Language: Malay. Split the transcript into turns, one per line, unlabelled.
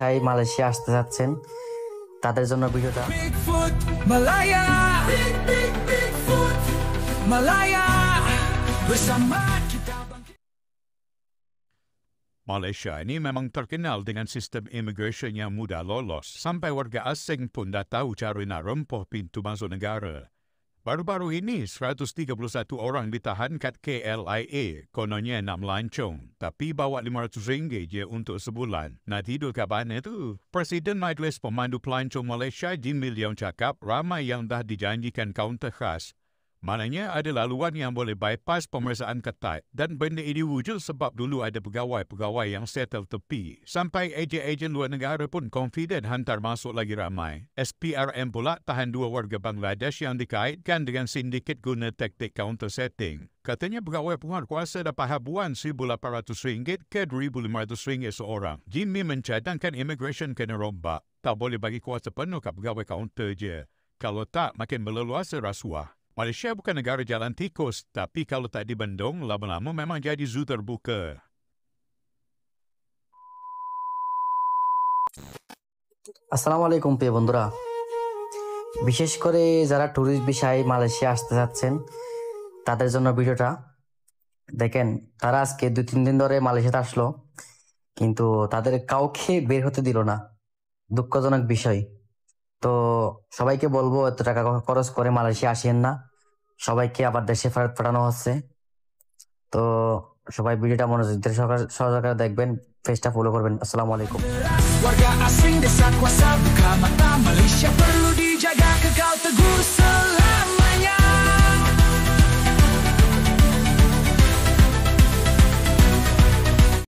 তাই মালয়েশিয়া আসতে যাচ্ছেন তাদের জন্য ভিডিওটা।
Bigfoot, Malaya, Bigfoot, Malaya, bersama kita bangkit.
Malaysia ini memang terkenal dengan sistem immigration yang mudah lolos. Sampai warga asing pun dah tahu cara nak rempuh pintu masuk negara. Baru-baru ini, 131 orang ditahan kat KLIA, kononnya nak melancong. Tapi bawa RM500 je untuk sebulan. Nak tidur kat mana tu? Presiden Majlis Pemandu Pelancong Malaysia, Jim Million cakap ramai yang dah dijanjikan kaunter khas. Maknanya ada laluan yang boleh bypass pemeriksaan ketat dan benda ini wujud sebab dulu ada pegawai-pegawai yang settle tepi. Sampai ejen-ejen luar negara pun confident hantar masuk lagi ramai. SPRM pula tahan 2 warga Bangladesh yang dikaitkan dengan sindiket guna taktik counter setting. Katanya pegawai penguatkuasa dapat habuan RM1,800 ke RM2,500 seorang. Jimmy mencadangkan immigration kena rombak. Tak boleh bagi kuasa penuh kat pegawai kaunter je. Kalau tak, makin berleluasa rasuah. Malaysia bukan negara jalan tikus, tapi kalau tak dibendung, lama-lama memang jadi zoo terbuka.
আসসালামু আলাইকুম প্রিয় বন্ধুরা, বিশেষ করে যারা ট্যুরিস্ট ভিসায় মালয়েশিয়া আসতে যাচ্ছেন তাদের জন্য ভিডিওটা। দেখেন, তারা আজকে 2-3 দিন ধরে মালয়েশিয়াতে আসলো, কিন্তু তাদের কাউকে বের হতে দিল না। দুঃখজনক বিষয়। তো সবাইকে বলবো, এত টাকা খরচ করে মালয়েশিয়া আসেন না, সবাইকে আবার দেশে ফেরত পাঠানো হচ্ছে। তো সবাই ভিডিওটা মনোযোগ দিয়ে সহকারে দেখবেন, পেজটা ফলো করবেন। আসসালামু আলাইকুম।
Warga asing desa kuasa buka mata, Malaysia perlu dijaga kekal teguh selama